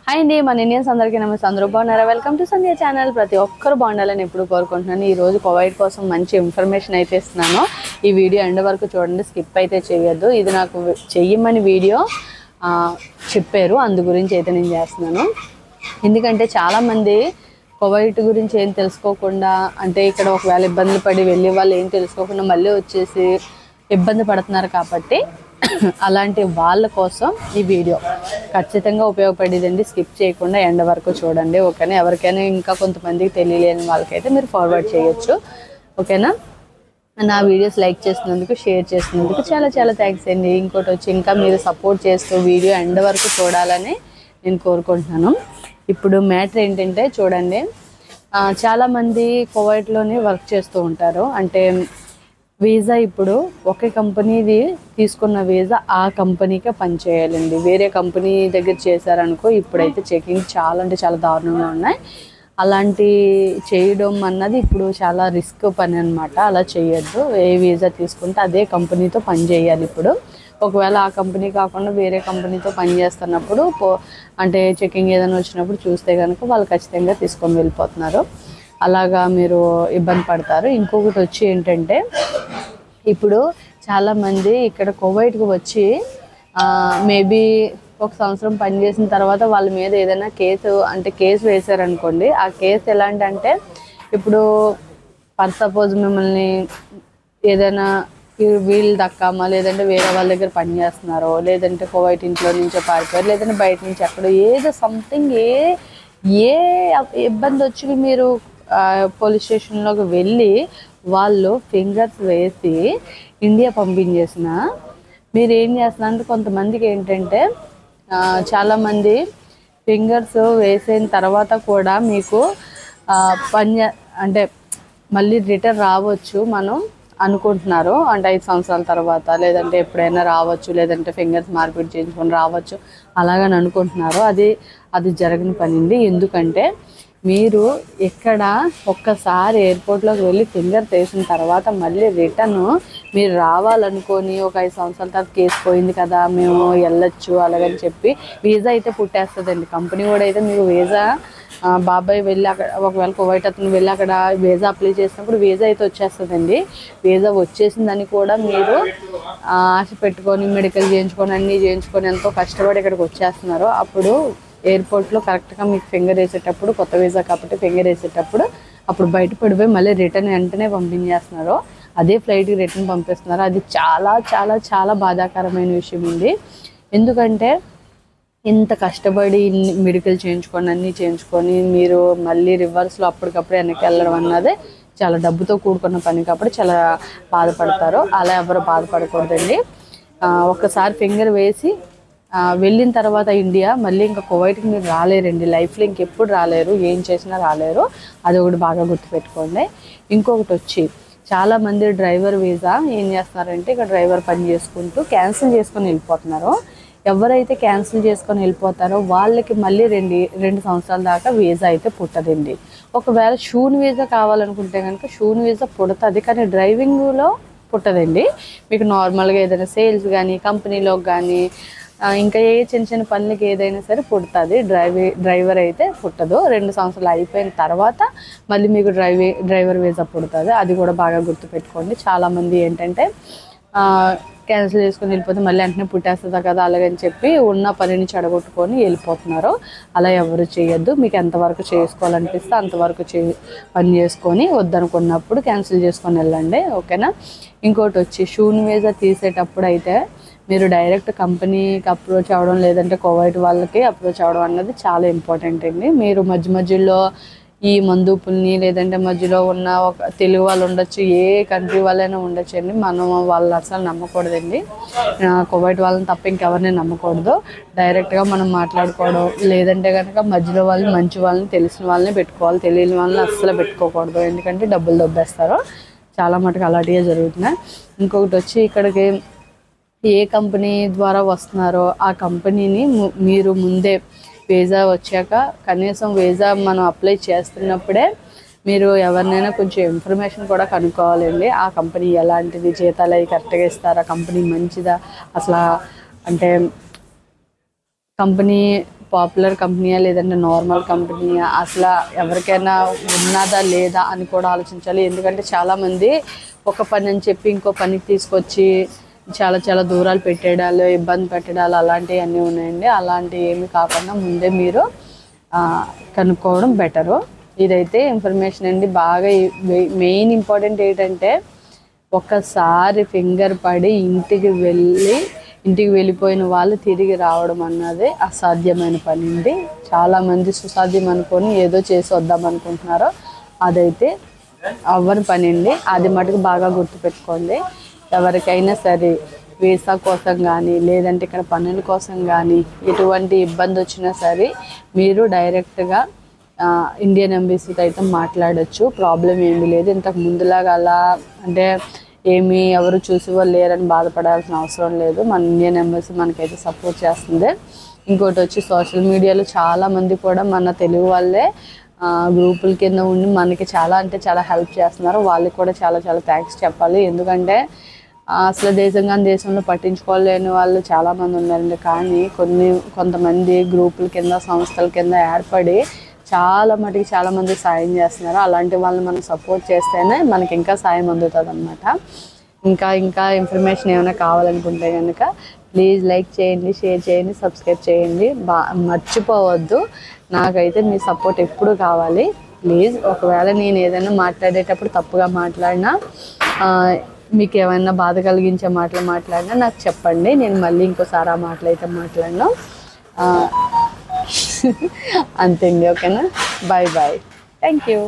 Hi అండి, మన Indians అందరికీ నమస్తే. అందరూ బాగున్నారా? Welcome to Sandhya channel. ప్రతి ఒక్కరు బాగుండాలని ఎప్పుడు కోరుకుంటున్నాను. ఈరోజు కోవిడ్ కోసం మంచి ఇన్ఫర్మేషన్ అయితే ఇస్తున్నాను. ఈ వీడియో ఎండ్ వరకు చూడండి, స్కిప్ అయితే చేయొద్దు. ఇది నాకు చెయ్యమని వీడియో చెప్పారు, అందు గురించి అయితే నేను చేస్తున్నాను. ఎందుకంటే చాలామంది కోవిడ్ గురించి ఏం తెలుసుకోకుండా, అంటే ఇక్కడ ఒకవేళ ఇబ్బందులు పడి వెళ్ళే వాళ్ళు ఏం తెలుసుకోకుండా మళ్ళీ వచ్చేసి ఇబ్బంది పడుతున్నారు. కాబట్టి అలాంటి వాళ్ళ కోసం ఈ వీడియో ఖచ్చితంగా ఉపయోగపడేదండి. స్కిప్ చేయకుండా ఎండ్ వరకు చూడండి, ఓకేనా? ఎవరికైనా ఇంకా కొంతమందికి తెలియలేని వాళ్ళకైతే మీరు ఫార్వర్డ్ చేయొచ్చు, ఓకేనా? నా వీడియోస్ లైక్ చేసినందుకు, షేర్ చేసినందుకు చాలా చాలా థ్యాంక్స్ అండి. ఇంకోటి వచ్చి ఇంకా మీరు సపోర్ట్ చేస్తూ వీడియో ఎండ్ వరకు చూడాలని నేను కోరుకుంటున్నాను. ఇప్పుడు మ్యాటర్ ఏంటంటే చూడండి, చాలామంది కువైట్లోనే వర్క్ చేస్తూ ఉంటారు. అంటే వీసా ఇప్పుడు ఒకే కంపెనీది తీసుకున్న వీసా ఆ కంపెనీకే పనిచేయాలండి. వేరే కంపెనీ దగ్గర చేశారనుకో ఇప్పుడైతే చెకింగ్ చాలా అంటే చాలా దారుణంగా ఉన్నాయి. అలాంటి చేయడం అన్నది ఇప్పుడు చాలా రిస్క్ పని అనమాట. అలా చేయొద్దు. ఏ వీసా తీసుకుంటే అదే కంపెనీతో పని చేయాలి. ఇప్పుడు ఒకవేళ ఆ కంపెనీ కాకుండా వేరే కంపెనీతో పని చేస్తున్నప్పుడు అంటే చెకింగ్ ఏదైనా వచ్చినప్పుడు చూస్తే కనుక వాళ్ళు ఖచ్చితంగా తీసుకొని వెళ్ళిపోతున్నారు. అలాగా మీరు ఇబ్బంది పడతారు. ఇంకొకటి వచ్చి ఏంటంటే, ఇప్పుడు చాలామంది ఇక్కడ కువైట్కి వచ్చి మేబీ ఒక సంవత్సరం పనిచేసిన తర్వాత వాళ్ళ మీద ఏదైనా కేసు వేశారనుకోండి. ఆ కేసు ఎలాంటి అంటే, ఇప్పుడు ఫర్ సపోజ్ మిమ్మల్ని ఏదైనా వీళ్ళు దక్కామా, లేదంటే వేరే వాళ్ళ దగ్గర పని చేస్తున్నారో, లేదంటే కువైట్ ఇంట్లో నుంచో పారిపోయారు, లేదంటే బయట నుంచి ఎక్కడో ఏదో సంథింగ్ ఏ ఇబ్బంది వచ్చి మీరు పోలీస్ స్టేషన్లోకి వెళ్ళి వాళ్ళు ఫింగర్స్ వేసి ఇండియా పంపించేసిన మీరు ఏం చేస్తున్నారంటే, కొంతమందికి ఏంటంటే చాలామంది ఫింగర్స్ వేసిన తర్వాత కూడా మీకు అంటే మళ్ళీ రిటర్న్ రావచ్చు మనం అనుకుంటున్నారు. అంటే 5 సంవత్సరాల తర్వాత, లేదంటే ఎప్పుడైనా రావచ్చు, లేదంటే ఫింగర్స్ మార్పిడి చేయించుకొని రావచ్చు అలాగని అనుకుంటున్నారు. అది జరగని పని అండి. ఎందుకంటే మీరు ఇక్కడ ఒక్కసారి ఎయిర్పోర్ట్లోకి వెళ్ళి ఫింగర్ వేసిన తర్వాత మళ్ళీ రిటర్న్ మీరు రావాలనుకొని ఒక 5 సంవత్సరాల తర్వాత కేసు పోయింది కదా మేము వెళ్ళొచ్చు అలాగని చెప్పి వీసా అయితే పుట్టేస్తుందండి. కంపెనీ కూడా అయితే మీకు వీసా బాబాయ్ వెళ్ళి అక్కడ ఒకవేళ కువైట్ అతను వెళ్ళి అక్కడ వీసా అప్లై చేసినప్పుడు వీసా అయితే వచ్చేస్తుందండి. వీసా వచ్చేసిందని కూడా మీరు ఆశ పెట్టుకొని మెడికల్ చేయించుకొని అన్నీ చేయించుకొని ఎంతో కష్టపడి ఇక్కడికి వచ్చేస్తున్నారు. అప్పుడు ఎయిర్పోర్ట్లో కరెక్ట్గా మీకు ఫింగర్ వేసేటప్పుడు, కొత్త వీసా కాబట్టి ఫింగర్ వేసేటప్పుడు అప్పుడు బయట పడిపోయి మళ్ళీ రిటర్న్ వెంటనే పంపించేస్తున్నారు. అదే ఫ్లైట్కి రిటర్న్ పంపిస్తున్నారు. అది చాలా చాలా చాలా బాధాకరమైన విషయం ఉంది. ఎందుకంటే ఇంత కష్టపడి మెడికల్ చేయించుకొని అన్నీ చేయించుకొని మీరు మళ్ళీ రివర్స్లో అప్పటికప్పుడు వెనక్కి వెళ్ళడం అన్నది చాలా డబ్బుతో కూడుకున్న పని కాబట్టి చాలా బాధపడతారు. అలా ఎవరు బాధపడకూడదండి. ఒక్కసారి ఫింగర్ వేసి వెళ్ళిన తర్వాత ఇండియా మళ్ళీ ఇంకా కువైట్కి మీరు రాలేరండి. లైఫ్లో ఇంకెప్పుడు రాలేరు, ఏం చేసినా రాలేరు. అది ఒకటి బాగా గుర్తుపెట్టుకోండి. ఇంకొకటి వచ్చి చాలామంది డ్రైవర్ వీసా ఏం చేస్తున్నారంటే, ఇక్కడ డ్రైవర్ పని చేసుకుంటూ క్యాన్సిల్ చేసుకొని వెళ్ళిపోతున్నారు. ఎవరైతే క్యాన్సిల్ చేసుకొని వెళ్ళిపోతారో వాళ్ళకి మళ్ళీ రెండు సంవత్సరాల దాకా వీసా అయితే పుట్టదండి. ఒకవేళ షూన్ వీసా కావాలనుకుంటే కనుక షూన్ వీసా పుడుతుంది, కానీ డ్రైవింగ్లో పుట్టదండి. మీకు నార్మల్గా ఏదైనా సేల్స్ కానీ, కంపెనీలోకి కానీ, ఇంకా ఏ చిన్న చిన్న పనులకి ఏదైనా సరే పుడుతుంది. డ్రైవర్ అయితే పుట్టదు. 2 సంవత్సరాలు అయిపోయిన తర్వాత మళ్ళీ మీకు డ్రైవర్ వీసా పుడుతుంది. అది కూడా బాగా గుర్తుపెట్టుకోండి. చాలామంది ఏంటంటే క్యాన్సిల్ చేసుకొని వెళ్ళిపోతే మళ్ళీ వెంటనే పుట్టేస్తుందా కదా అలాగని చెప్పి ఉన్న పనిని చెడగొట్టుకొని వెళ్ళిపోతున్నారు. అలా ఎవరు చేయొద్దు. మీకు ఎంతవరకు చేసుకోవాలనిపిస్తే అంతవరకు పని చేసుకొని వద్దనుకున్నప్పుడు క్యాన్సిల్ చేసుకొని వెళ్ళండి, ఓకేనా? ఇంకోటి వచ్చి షూన్ వీసా తీసేటప్పుడు అయితే మీరు డైరెక్ట్ కంపెనీకి అప్రోచ్ అవ్వడం, లేదంటే కువైట్ వాళ్ళకి అప్రోచ్ అవ్వడం అన్నది చాలా ఇంపార్టెంట్ అండి. మీరు మధ్యలో ఈ మందుపుల్ని, లేదంటే మధ్యలో ఉన్న ఒక తెలుగు వాళ్ళు ఉండొచ్చు, ఏ కంట్రీ వాళ్ళైనా ఉండొచ్చు అండి. మనం వాళ్ళని అసలు నమ్మకూడదండి. కువైట్ వాళ్ళని తప్ప ఇంకెవరిని నమ్మకూడదు. డైరెక్ట్గా మనం మాట్లాడుకోవడం, లేదంటే కనుక మధ్యలో వాళ్ళని మంచి వాళ్ళని తెలిసిన వాళ్ళని పెట్టుకోవాలి. తెలియని వాళ్ళని అస్సలు పెట్టుకోకూడదు. ఎందుకంటే డబ్బులు దొబ్బేస్తారు. చాలా మటుకు అలాంటివే జరుగుతున్నాయి. ఇంకొకటి వచ్చి ఇక్కడికి ఏ కంపెనీ ద్వారా వస్తున్నారో ఆ కంపెనీని మీరు ముందే వీసా వచ్చాక కనీసం వీసా మనం అప్లై చేస్తున్నప్పుడే మీరు ఎవరినైనా కొంచెం ఇన్ఫర్మేషన్ కూడా కనుక్కోవాలండి. ఆ కంపెనీ ఎలాంటిది, జీతాలు అవి కరెక్ట్గా ఇస్తారా, కంపెనీ మంచిదా, అసలు అంటే కంపెనీ పాపులర్ కంపెనీయా లేదంటే నార్మల్ కంపెనీయా, అసలు ఎవరికైనా ఉన్నదా లేదా అని కూడా ఆలోచించాలి. ఎందుకంటే చాలామంది ఒక పని అని చెప్పి ఇంకో పనికి తీసుకొచ్చి చాలా చాలా దూరాలు పెట్టేయడాలు, ఇబ్బంది పెట్టడాలు అలాంటివి అన్నీ ఉన్నాయండి. అలాంటివి ఏమి కాకుండా ముందే మీరు కనుక్కోవడం బెటరు. ఇదైతే ఇన్ఫర్మేషన్ అండి. బాగా మెయిన్ ఇంపార్టెంట్ ఏంటంటే ఒక్కసారి ఫింగర్ పడి ఇంటికి వెళ్ళిపోయిన వాళ్ళు తిరిగి రావడం అన్నది అసాధ్యమైన పని అండి. చాలామంది సుసాధ్యం అనుకొని ఏదో చేసి వద్దాం అనుకుంటున్నారో అదైతే అవ్వని పని అండి. అది మటుకు బాగా గుర్తుపెట్టుకోండి. ఎవరికైనా సరే వీసా కోసం కానీ లేదంటే ఇక్కడ పనుల కోసం కానీ ఎటువంటి ఇబ్బంది వచ్చినా సరే మీరు డైరెక్ట్గా ఇండియన్ ఎంబసీతో అయితే మాట్లాడచ్చు. ప్రాబ్లం ఏమీ లేదు. ఇంతకు ముందులాగా అలా అంటే ఎవరు చూసి వాళ్ళు లేరని బాధపడాల్సిన అవసరం లేదు. మన ఇండియన్ ఎంబసీ మనకైతే సపోర్ట్ చేస్తుంది. ఇంకోటి వచ్చి సోషల్ మీడియాలో చాలామంది కూడా మన తెలుగు వాళ్ళే గ్రూపుల కింద ఉండి మనకి చాలా అంటే చాలా హెల్ప్ చేస్తున్నారు. వాళ్ళకి కూడా చాలా చాలా థ్యాంక్స్ చెప్పాలి. ఎందుకంటే అసలు దేశంలో పట్టించుకోలేని వాళ్ళు చాలామంది ఉన్నారండి. కానీ కొంతమంది గ్రూపుల కింద సంస్థల కింద ఏర్పడి చాలామంది సాయం చేస్తున్నారు. అలాంటి వాళ్ళని మనం సపోర్ట్ చేస్తేనే మనకి ఇంకా సాయం అందుతుంది అనమాట. ఇంకా ఇన్ఫర్మేషన్ ఏమైనా కావాలనుకుంటే కనుక ప్లీజ్ లైక్ చేయండి, షేర్ చేయండి, సబ్స్క్రైబ్ చేయండి. మర్చిపోవద్దు. నాకైతే మీ సపోర్ట్ ఎప్పుడు కావాలి. ప్లీజ్ ఒకవేళ నేను ఏదైనా మాట్లాడేటప్పుడు తప్పుగా మాట్లాడినా మీకు ఏమైనా బాధ కలిగించే మాటలు మాట్లాడినా నాకు చెప్పండి. నేను మళ్ళీ ఇంకోసారి ఆ మాటలు అయితే మాట్లాడినా అంతే అండి. ఓకేనా? బాయ్. Thank you.